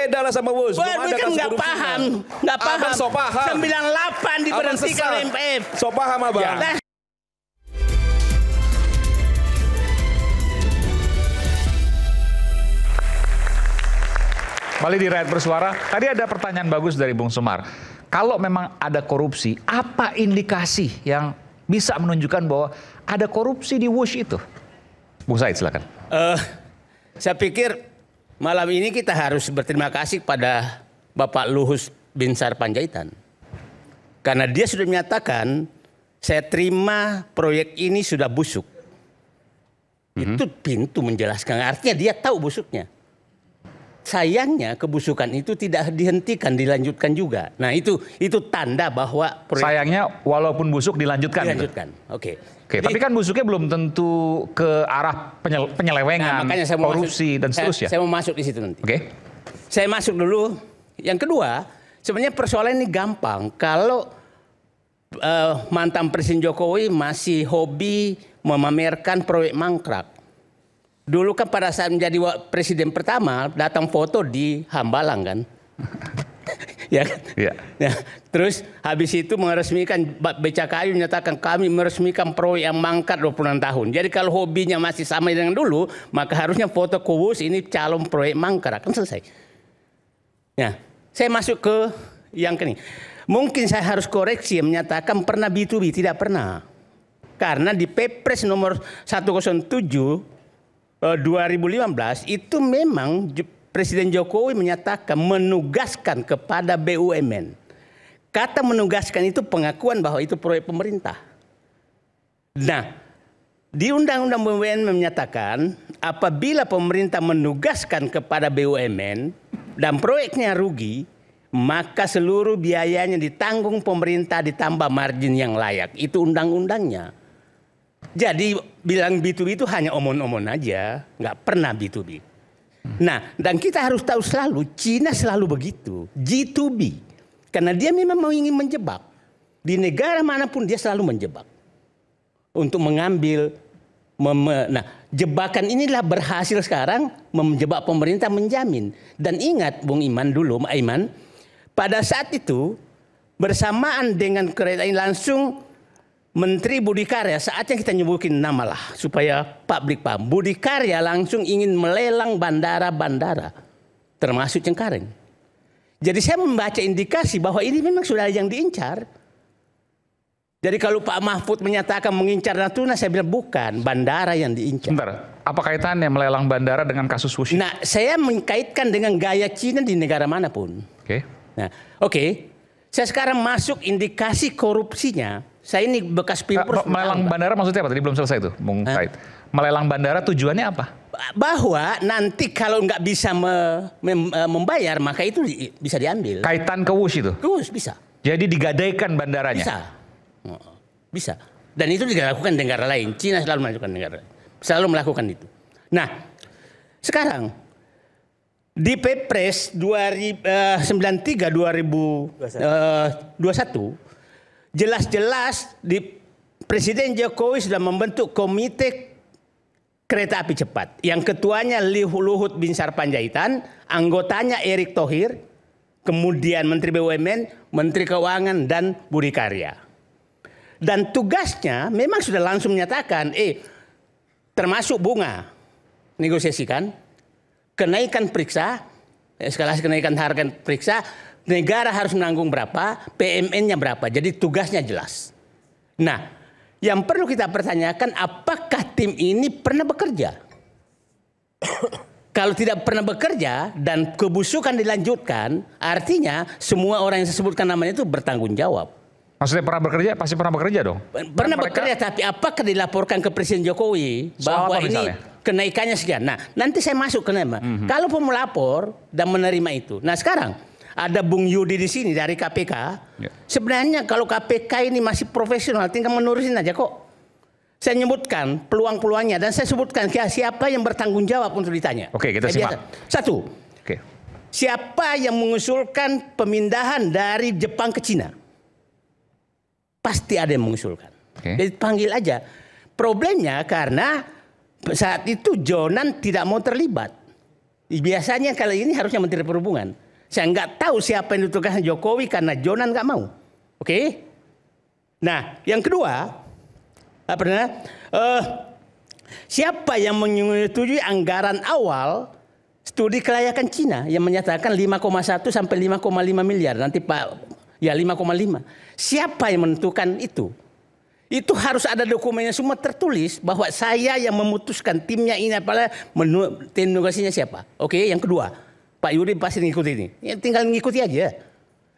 beda lah sama Bus. Kan nggak paham, nggak paham. Abang so paham. 98 diberhentikan MPF. So paham abang. Ya. Kembali di Rakyat Bersuara, tadi ada pertanyaan bagus dari Bung Semar. Kalau memang ada korupsi, apa indikasi yang bisa menunjukkan bahwa ada korupsi di Wush itu? Bung Said, silakan. Saya pikir malam ini kita harus berterima kasih pada Bapak Luhut Binsar Panjaitan. Karena dia sudah menyatakan, saya terima proyek ini sudah busuk. Itu pintu menjelaskan, artinya dia tahu busuknya. Sayangnya kebusukan itu tidak dihentikan, dilanjutkan juga. Nah itu tanda bahwa sayangnya walaupun busuk dilanjutkan. Dilanjutkan, gitu. Oke. Tapi kan busuknya belum tentu ke arah penyelewengan, korupsi dan seterusnya. Saya mau masuk di situ nanti. Oke. Saya masuk dulu. Yang kedua, sebenarnya persoalan ini gampang. Kalau mantan Presiden Jokowi masih hobi memamerkan proyek mangkrak. Dulu kan pada saat menjadi presiden pertama datang foto di Hambalang kan. Ya kan? Ya. Nah, terus habis itu meresmikan BCKI menyatakan kami meresmikan proyek yang mangkrak 26 tahun. Jadi kalau hobinya masih sama dengan dulu, maka harusnya foto Kuwus ini calon proyek mangkrak kan selesai. Nah, saya masuk ke yang ini. Mungkin saya harus koreksi menyatakan pernah B2B, tidak pernah. Karena di Perpres nomor 107 2015 itu memang Presiden Jokowi menyatakan menugaskan kepada BUMN. Kata menugaskan itu pengakuan bahwa itu proyek pemerintah. Nah, di Undang-Undang BUMN menyatakan apabila pemerintah menugaskan kepada BUMN dan proyeknya rugi, maka seluruh biayanya ditanggung pemerintah ditambah margin yang layak. Itu undang-undangnya. Jadi bilang B2B itu hanya omong-omong aja, nggak pernah B2B. Nah, dan kita harus tahu selalu, Cina selalu begitu, G2B. Karena dia memang mau ingin menjebak. Di negara manapun dia selalu menjebak. Untuk mengambil, nah jebakan inilah berhasil sekarang menjebak pemerintah menjamin. Dan ingat Bung Iman dulu, Iman, pada saat itu bersamaan dengan kereta ini langsung Menteri Budi Karya, saatnya kita nyebutin nama lah supaya publik paham. Budi Karya langsung ingin melelang bandara-bandara, termasuk Cengkareng. Jadi saya membaca indikasi bahwa ini memang sudah yang diincar. Jadi kalau Pak Mahfud menyatakan mengincar Natuna, saya bilang bukan, bandara yang diincar. Bentar, apa kaitannya melelang bandara dengan kasus Wush? Nah, saya mengkaitkan dengan gaya Cina di negara manapun. Oke. Nah, saya sekarang masuk indikasi korupsinya. Saya ini bekas Pilpres. Melelang bandara maksudnya apa? Tadi belum selesai itu, Bung Said. Melelang bandara tujuannya apa? Bahwa nanti kalau nggak bisa membayar, maka itu bisa diambil. Kaitan ke Wush itu? Ke Wush bisa. Jadi digadaikan bandaranya? Bisa. Dan itu dilakukan di negara lain. Cina selalu melakukan selalu melakukan itu. Nah, sekarang di Perpres 93 2021 jelas-jelas Presiden Jokowi sudah membentuk komite kereta api cepat. Yang ketuanya Luhut Binsar Panjaitan, anggotanya Erick Thohir, kemudian Menteri BUMN, Menteri Keuangan, dan Budi Karya. Dan tugasnya memang sudah langsung menyatakan, termasuk bunga, negosiasikan, kenaikan periksa, eskalasi kenaikan harga periksa, negara harus menanggung berapa, PMN-nya berapa. Jadi tugasnya jelas. Nah, yang perlu kita pertanyakan, apakah tim ini pernah bekerja? Kalau tidak pernah bekerja dan kebusukan dilanjutkan, artinya semua orang yang saya sebutkan namanya itu bertanggung jawab. Maksudnya pernah bekerja? Pasti pernah bekerja dong? Pernah bekerja, tapi apakah dilaporkan ke Presiden Jokowi bahwa ini kenaikannya sekian? Nah, nanti saya masuk ke nama. Kalau pun melapor dan menerima itu. Nah, sekarang ada Bung Yudi di sini dari KPK. Ya. Sebenarnya kalau KPK ini masih profesional, tinggal menurusin aja kok. Saya nyebutkan peluang-peluangnya dan saya sebutkan siapa yang bertanggung jawab untuk ditanya. Oke, kita simak. Satu, siapa yang mengusulkan pemindahan dari Jepang ke Cina? Pasti ada yang mengusulkan. Jadi panggil aja. Problemnya karena saat itu Jonan tidak mau terlibat. Biasanya kali ini harusnya Menteri Perhubungan. Saya nggak tahu siapa yang ditugaskan Jokowi karena Jonan nggak mau. Oke? Nah, yang kedua, siapa yang menyetujui anggaran awal studi kelayakan Cina yang menyatakan 5,1 sampai 5,5 miliar. Nanti Pak, ya 5,5. Siapa yang menentukan itu? Itu harus ada dokumennya semua tertulis bahwa saya yang memutuskan timnya ini, apalah tim negosiasinya siapa. Oke, yang kedua, Pak Yudi pasti ngikuti ini. Ya, tinggal ngikuti aja.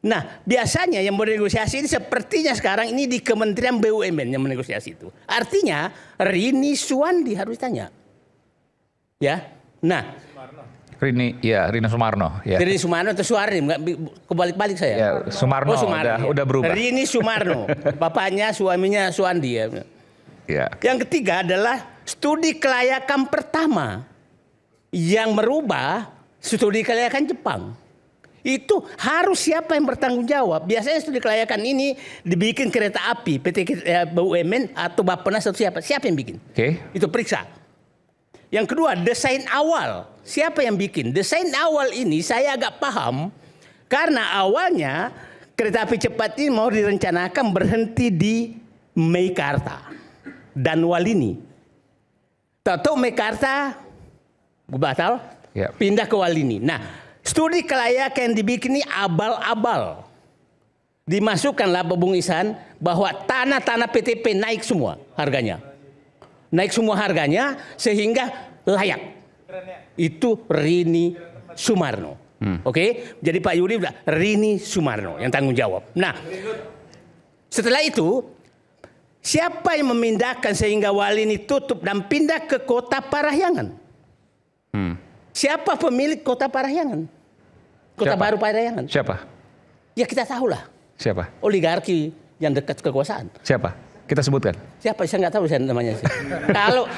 Nah, biasanya yang bernegosiasi ini sepertinya sekarang ini di Kementerian BUMN yang menegosiasi itu. Artinya Rini Suwandi harus ditanya. Ya. Nah, Rini Sumarno. Ya. Rini Sumarno atau Suwardi, kebalik-balik saya. Ya, Sumarno, udah berubah. Rini Sumarno, bapaknya suaminya Suwandi ya. Ya. Yang ketiga adalah studi kelayakan pertama yang merubah studi kelayakan Jepang. Itu harus siapa yang bertanggung jawab. Biasanya studi kelayakan ini dibikin kereta api, PT BUMN atau Bappenas atau siapa yang bikin. Oke. Itu periksa. Yang kedua, desain awal. Siapa yang bikin? Desain awal ini saya agak paham karena awalnya kereta api cepat ini mau direncanakan berhenti di Meikarta dan Walini. Tahu Meikarta batal, ya. Pindah ke Walini. Nah, studi kelayakan yang dibikin ini abal-abal. Dimasukkanlah Bung Ihsan bahwa tanah-tanah PTP naik semua harganya. Naik semua harganya sehingga layak. Itu Rini Sumarno. Oke? Jadi Pak Yudi bilang Rini Sumarno yang tanggung jawab. Nah, setelah itu siapa yang memindahkan sehingga Walini tutup dan pindah ke Kota Parahyangan? Siapa pemilik Kota Parahyangan? Kota Baru Parahyangan. Siapa? Ya kita tahulah. Siapa? Oligarki yang dekat kekuasaan. Siapa? Kita sebutkan. Siapa? Saya nggak tahu saya namanya. Kalau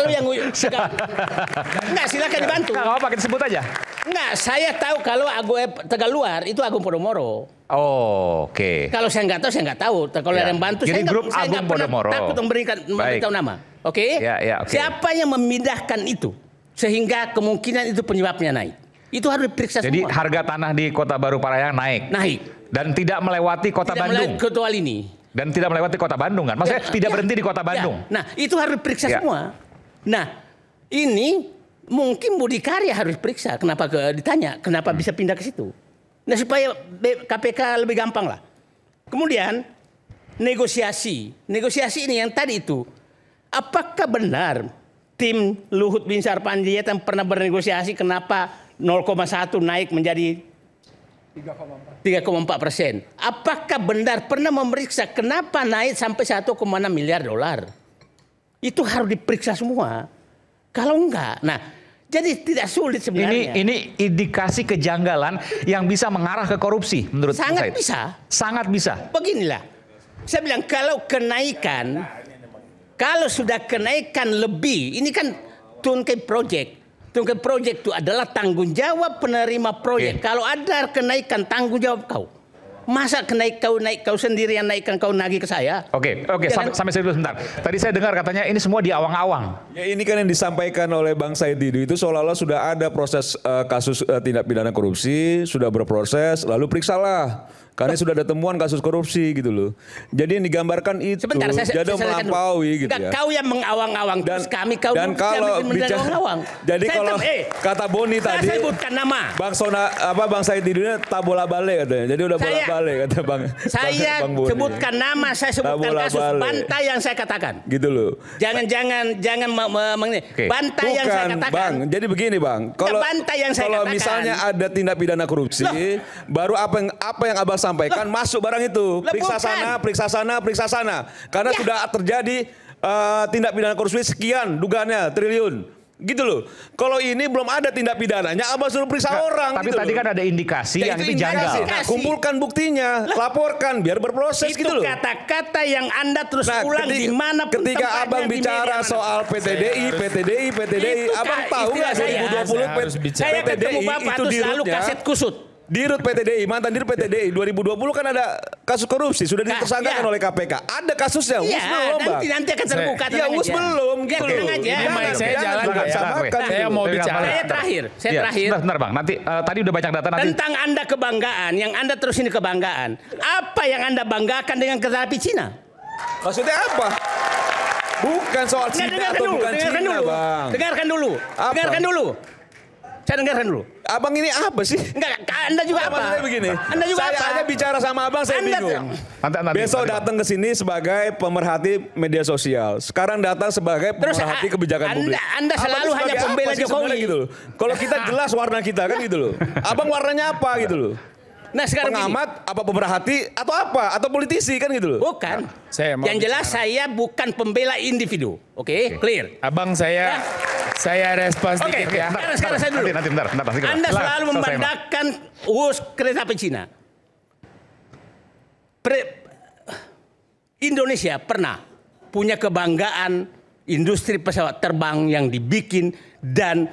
yang enggak silakan dibantu. Nggak apa-apa, kita sebut aja. Enggak, saya tahu kalau Tegaluar itu Agung Podomoro. Oh, oke. Kalau saya nggak tahu, saya nggak tahu. Kalau ada yang bantu, jadi saya grup nggak Agung pernah Podomoro. takut memberitahu nama. Oke? Ya, oke. Siapa yang memindahkan itu sehingga kemungkinan itu penyebabnya naik? Itu harus diperiksa Jadi semua. harga tanah di Kota Baru Parahyangan naik. Dan tidak melewati Kota Bandung. Ketua ini. Dan tidak melewati Kota Bandung kan? Maksudnya tidak berhenti di Kota Bandung. Nah, itu harus diperiksa semua. Nah, ini mungkin Budi Karya harus periksa. Kenapa ditanya? Kenapa bisa pindah ke situ? Nah, supaya KPK lebih gampang lah. Kemudian negosiasi. Negosiasi ini yang tadi itu. Apakah benar tim Luhut Binsar Panjaitan pernah bernegosiasi kenapa 0,1 naik menjadi 3,4%. Apakah benar pernah memeriksa kenapa naik sampai 1,6 miliar dolar? Itu harus diperiksa semua. Kalau enggak, nah jadi tidak sulit sebenarnya. Ini indikasi kejanggalan yang bisa mengarah ke korupsi menurut Bung Said. Sangat bisa. Beginilah, saya bilang kalau sudah kenaikan lebih, ini kan tungkai project. Tungkai project itu adalah tanggung jawab penerima proyek. Kalau ada kenaikan tanggung jawab kau. Masa kau sendiri yang naikkan kau nagih ke saya? Oke, sampai situ sebentar. Tadi saya dengar katanya ini semua di awang-awang. Ya ini kan yang disampaikan oleh Bang Said Didu itu seolah-olah sudah ada proses kasus tindak pidana korupsi, sudah berproses, lalu periksalah. Karena sudah ada temuan kasus korupsi gitu loh. Jadi yang digambarkan itu jadi melampaui gitu ya. Kau yang mengawang-awang terus kami dan kalau bicara, jadi kalau kata Boni tadi saya sebutkan nama. Bang Said Didu tabola balik katanya. Jadi udah bola-balik kata Bang. Saya sebutkan nama, saya sebutkan kasus Bantai yang saya katakan. Gitu loh. Jangan Bantai yang saya katakan. Bang, jadi begini Bang. Kalau misalnya ada tindak pidana korupsi, baru apa yang Abang sampaikan masuk barang itu, periksa sana. Karena sudah terjadi tindak pidana korupsi sekian dugaannya triliun. Gitu loh. Kalau ini belum ada tindak pidananya, Abang suruh periksa orang. Tapi gitu tadi kan ada indikasi yang itu janggal. Nah, kumpulkan buktinya, laporkan biar berproses itu gitu loh. Kata-kata yang Anda terus ulang di mana pun ketika Abang bicara soal PTDI, Abang tahu nggak 2020 saya ketemu Bapak itu selalu kaset kusut. Dirut PTDI, mantan Dirut PTDI 2020 kan ada kasus korupsi sudah ditersangkakan oleh KPK. Ada kasusnya, WUS belum, Bang. Nanti akan terbuka. Ya WUS belum gitu loh. Ini mic saya jalan saya mau bicara. Saya terakhir. Sebentar Bang, nanti tadi udah banyak data nanti. Tentang Anda kebanggaan, yang Anda terus ini kebanggaan. Apa yang Anda banggakan dengan kereta api Cina? Maksudnya apa? Bukan soal Cina atau bukan Cina, Bang. Dengarkan dulu. Saya dengarkan dulu. Abang ini apa sih? Enggak, Anda juga apa? Maksudnya begini. Anda juga saya apa? hanya bicara sama abang, saya bingung. Besok datang ke sini sebagai pemerhati media sosial. Sekarang datang sebagai pemerhati kebijakan publik. Anda selalu hanya pembela Jokowi. Gitu loh. Kalau kita jelas warna kita kan gitu loh. Abang warnanya apa gitu loh? Nah sekarang pengamat, apa pemerhati, atau apa? Atau politisi kan gitu loh? Bukan. Yang jelas saya bukan pembela individu. Oke, clear. Abang saya respons sedikit ya. Sekarang saya dulu. Nanti, bentar. Anda selalu membandangkan WUS kereta api Cina. Indonesia pernah punya kebanggaan industri pesawat terbang yang dibikin dan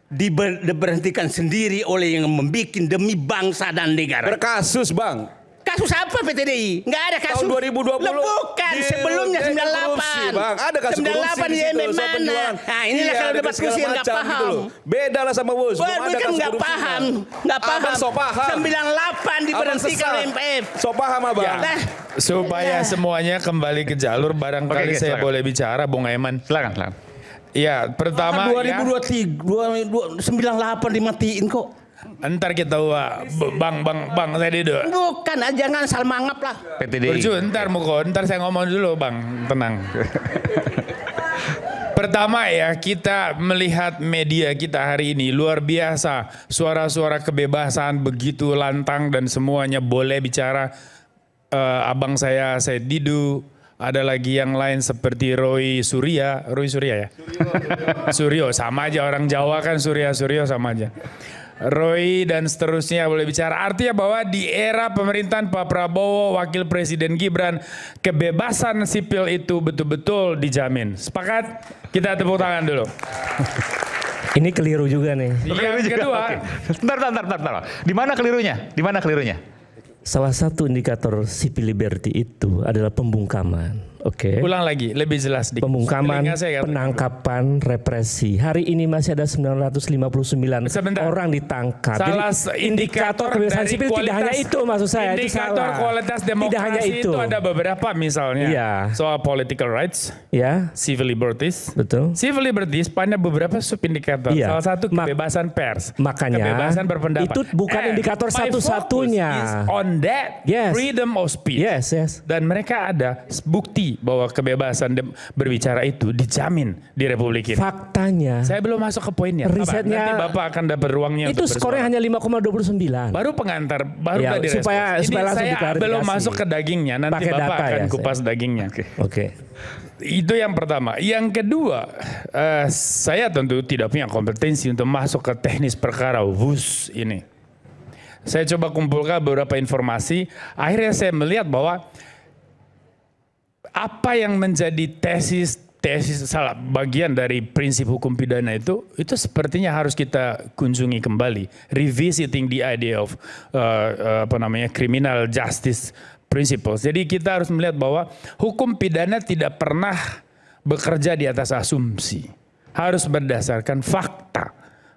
diberhentikan sendiri oleh yang membuat demi bangsa dan negara. Berkasus, Bang. Kasus apa PTDI? Nggak ada kasus. Tahun 2020. Bukan, sebelumnya 98. Bang, ada kasus 98 di IMF mana? Nah, inilah kalau debat kursi yang nggak paham. Gitu. Beda lah sama WUS. Bukan nggak paham. Nggak paham. Abang so paham. 98 diberhentikan IMF. So paham, Abang. Ya. Supaya semuanya kembali ke jalur, barangkali saya boleh bicara, Bung Eman. Silakan. Ya, pertama 2023, 98 dimatiin kok. Ntar kita bang saya duduk. Bukan, jangan asal mangap lah. PTDI. Ntar saya ngomong dulu, Bang, tenang. Pertama ya, kita melihat media kita hari ini luar biasa. Suara-suara kebebasan begitu lantang dan semuanya boleh bicara. Abang saya Didu. Ada lagi yang lain seperti Roy Surya ya? Suryo, sama aja orang Jawa kan Suryo sama aja. Roy dan seterusnya boleh bicara. Artinya bahwa di era pemerintahan Pak Prabowo, Wakil Presiden Gibran, kebebasan sipil itu betul-betul dijamin. Sepakat? Kita tepuk tangan dulu. Ini keliru juga nih. Yang kedua. Bentar. Di mana kelirunya? Salah satu indikator civil liberty itu adalah pembungkaman. Oke. Ulang lagi, lebih jelas dikit. Pembungkaman, penangkapan, represi. Hari ini masih ada 959 orang ditangkap. Salah jadi indikator kebebasan sipil tidak hanya itu, maksud saya. Indikator kualitas demokrasi tidak hanya itu ada beberapa misalnya. Ya. Soal political rights, ya, civil liberties. Betul. Civil liberties pada beberapa subindikator. Ya. Salah satu kebebasan pers. Makanya kebebasan berpendapat. Itu bukan indikator satu-satunya. On that, freedom of speech. Yes. Dan mereka ada bukti bahwa kebebasan berbicara itu dijamin di Republik ini. Faktanya. Saya belum masuk ke poinnya. Risetnya. Nanti Bapak akan dapat ruangnya. Itu skornya hanya 5,29. Baru pengantar, baru ya, tadi supaya langsung saya belum masuk ke dagingnya. Nanti pakai Bapak akan ya, kupas dagingnya. Oke. Itu yang pertama. Yang kedua, saya tentu tidak punya kompetensi untuk masuk ke teknis perkara WUS ini. Saya coba kumpulkan beberapa informasi. Akhirnya saya melihat bahwa apa yang menjadi tesis salah bagian dari prinsip hukum pidana itu sepertinya harus kita kunjungi kembali, revisiting the idea of criminal justice principles. Jadi kita harus melihat bahwa hukum pidana tidak pernah bekerja di atas asumsi, harus berdasarkan fakta.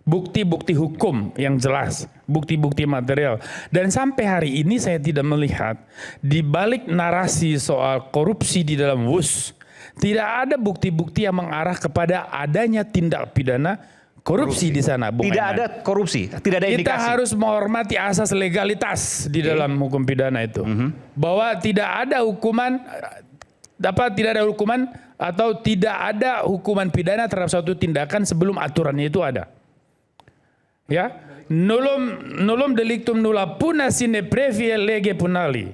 Bukti-bukti hukum yang jelas, bukti-bukti material. Dan sampai hari ini saya tidak melihat di balik narasi soal korupsi di dalam WUS, tidak ada bukti-bukti yang mengarah kepada adanya tindak pidana korupsi di sana. Tidak ada korupsi, tidak ada indikasi. Kita harus menghormati asas legalitas di dalam hukum pidana itu. Bahwa tidak ada hukuman atau tidak ada hukuman pidana terhadap suatu tindakan sebelum aturannya itu ada. Ya, nullum delictum nulla puna sine previa lege punali.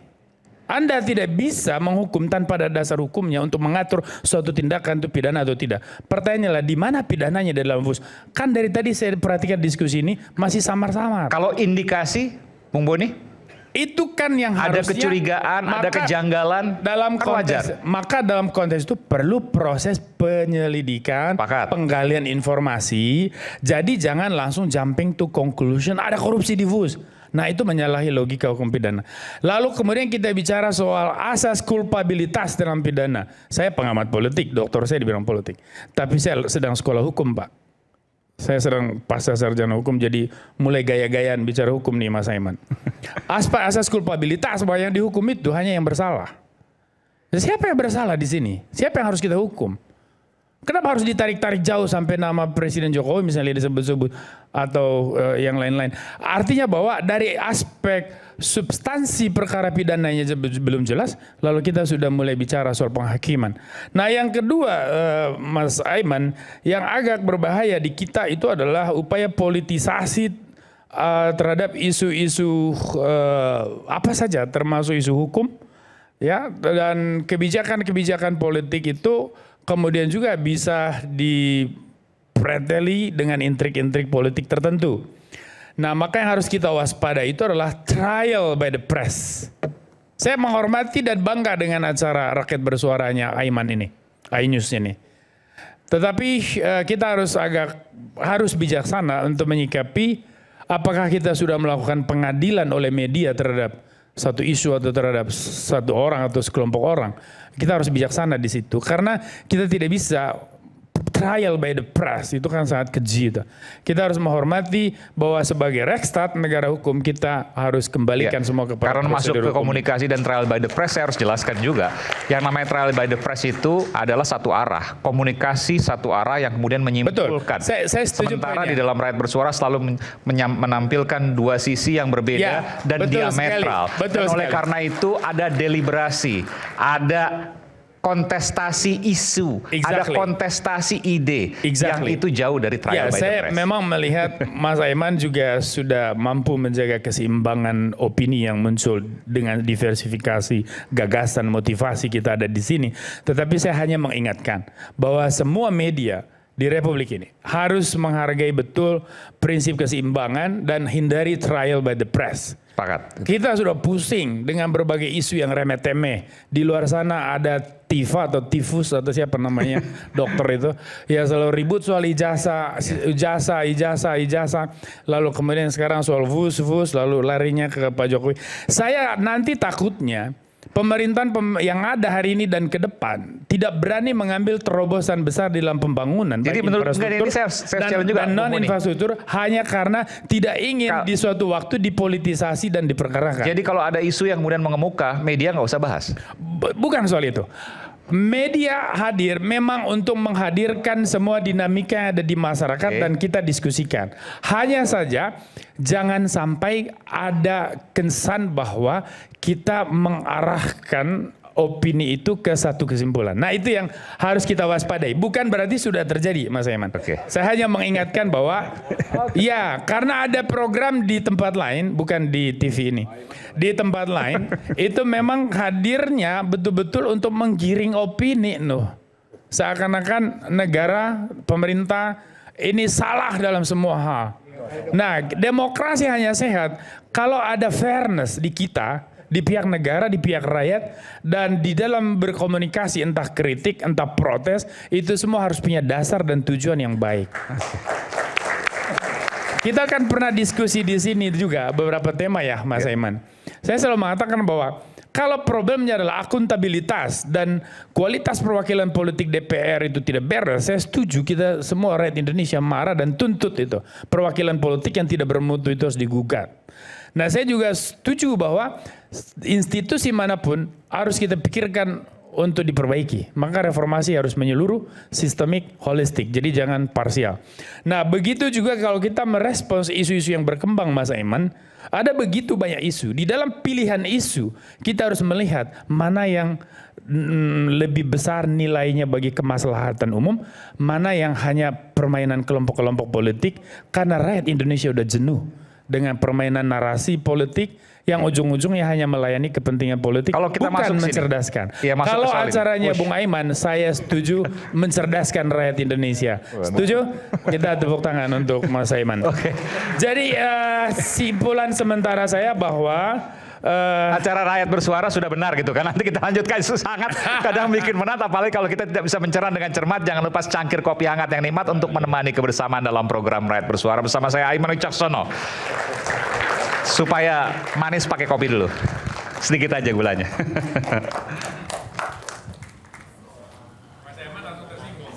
Anda tidak bisa menghukum tanpa ada dasar hukumnya untuk mengatur suatu tindakan itu pidana atau tidak. Pertanyaannya di mana pidananya dalam WUS? Kan dari tadi saya perhatikan diskusi ini masih samar-samar. Kalau indikasi, Bung Boni? Itu kan yang harusnya ada kecurigaan, ada kejanggalan dalam konteks. Maka dalam konteks itu perlu proses penyelidikan, penggalian informasi. Jadi jangan langsung jumping to conclusion ada korupsi di WUS. Nah itu menyalahi logika hukum pidana. Lalu kemudian kita bicara soal asas kulpabilitas dalam pidana. Saya pengamat politik, doktor saya di bidang politik. Tapi saya sedang sekolah hukum, Pak. Saya sedang pasca sarjana hukum, jadi mulai gaya-gayaan bicara hukum nih Mas Aiman. Aspek asas kulpabilitas bahwa yang dihukum itu hanya yang bersalah. Siapa yang bersalah di sini? Siapa yang harus kita hukum? Kenapa harus ditarik-tarik jauh sampai nama Presiden Jokowi misalnya disebut-sebut atau yang lain-lain? Artinya bahwa dari aspek substansi perkara pidananya belum jelas, lalu kita sudah mulai bicara soal penghakiman. Nah yang kedua Mas Aiman, yang agak berbahaya di kita itu adalah upaya politisasi terhadap isu-isu apa saja, termasuk isu hukum. Ya, dan kebijakan-kebijakan politik itu kemudian juga bisa dipreteli dengan intrik-intrik politik tertentu. Nah, maka yang harus kita waspada itu adalah trial by the press. Saya menghormati dan bangga dengan acara Rakyat Bersuaranya Aiman ini, iNews ini. Tetapi kita harus bijaksana untuk menyikapi apakah kita sudah melakukan pengadilan oleh media terhadap satu isu atau terhadap satu orang atau sekelompok orang. Kita harus bijaksana di situ karena kita tidak bisa trial by the press, itu kan sangat keji itu. Kita harus menghormati bahwa sebagai Rekstad negara hukum kita harus kembalikan semua kepada karena masuk ke komunikasi dan trial by the press. Saya harus jelaskan juga yang namanya trial by the press itu adalah satu arah, komunikasi satu arah yang kemudian menyimpulkan. Saya setuju. Sementara di dalam Rakyat Bersuara selalu menampilkan dua sisi yang berbeda dan diametral. Dan oleh karena itu ada deliberasi, ada kontestasi isu, ada kontestasi ide yang itu jauh dari trial by the press. Saya memang melihat Mas Aiman juga sudah mampu menjaga keseimbangan opini yang muncul dengan diversifikasi gagasan, motivasi kita ada di sini. Tetapi saya hanya mengingatkan bahwa semua media di Republik ini harus menghargai betul prinsip keseimbangan dan hindari trial by the press. Sepakat. Kita sudah pusing dengan berbagai isu yang remeh-temeh. Di luar sana ada TIFA atau tifus atau siapa namanya dokter itu. Ya selalu ribut soal ijazah. Lalu kemudian sekarang soal VUS, lalu larinya ke Pak Jokowi. Saya nanti takutnya pemerintahan yang ada hari ini dan ke depan tidak berani mengambil terobosan besar di dalam pembangunan. Jadi menurut ini saya juga dan non-infrastruktur hanya karena tidak ingin di suatu waktu dipolitisasi dan diperkarakan. Jadi kalau ada isu yang kemudian mengemuka, media nggak usah bahas? Bukan soal itu. Media hadir memang untuk menghadirkan semua dinamika yang ada di masyarakat dan kita diskusikan. Hanya saja jangan sampai ada kesan bahwa kita mengarahkan opini itu ke satu kesimpulan. Nah itu yang harus kita waspadai. Bukan berarti sudah terjadi Mas Aiman. Saya hanya mengingatkan bahwa ya karena ada program di tempat lain, bukan di TV ini. Di tempat lain itu memang hadirnya betul-betul untuk menggiring opini seakan-akan negara, pemerintah ini salah dalam semua hal. Nah, demokrasi hanya sehat kalau ada fairness di kita, di pihak negara, di pihak rakyat, dan di dalam berkomunikasi entah kritik, entah protes, itu semua harus punya dasar dan tujuan yang baik. Kita kan pernah diskusi di sini juga beberapa tema ya Mas Aiman. Saya selalu mengatakan bahwa kalau problemnya adalah akuntabilitas dan kualitas perwakilan politik DPR itu tidak beres, saya setuju kita semua rakyat Indonesia marah dan tuntut itu. Perwakilan politik yang tidak bermutu itu harus digugat. Nah saya juga setuju bahwa institusi manapun harus kita pikirkan untuk diperbaiki. Maka reformasi harus menyeluruh, sistemik, holistik. Jadi jangan parsial. Nah begitu juga kalau kita merespons isu-isu yang berkembang Mas Aiman, ada begitu banyak isu. Di dalam pilihan isu, kita harus melihat mana yang lebih besar nilainya bagi kemaslahatan umum, mana yang hanya permainan kelompok-kelompok politik, karena rakyat Indonesia udah jenuh dengan permainan narasi politik yang ujung-ujungnya hanya melayani kepentingan politik, kalau kita bukan masuk mencerdaskan. Ya, kalau acaranya Bung Aiman, saya setuju mencerdaskan rakyat Indonesia. Setuju? Kita tepuk tangan untuk Mas Aiman. Jadi simpulan sementara saya bahwa acara Rakyat Bersuara sudah benar gitu kan. Nanti kita lanjutkan, itu sangat kadang bikin menat, apalagi kalau kita tidak bisa mencerna dengan cermat. Jangan lupa cangkir kopi hangat yang nikmat untuk menemani kebersamaan dalam program Rakyat Bersuara bersama saya Aiman Wicaksono. Supaya manis pakai kopi dulu. Sedikit aja gulanya. Mas Eman langsung tersinggung.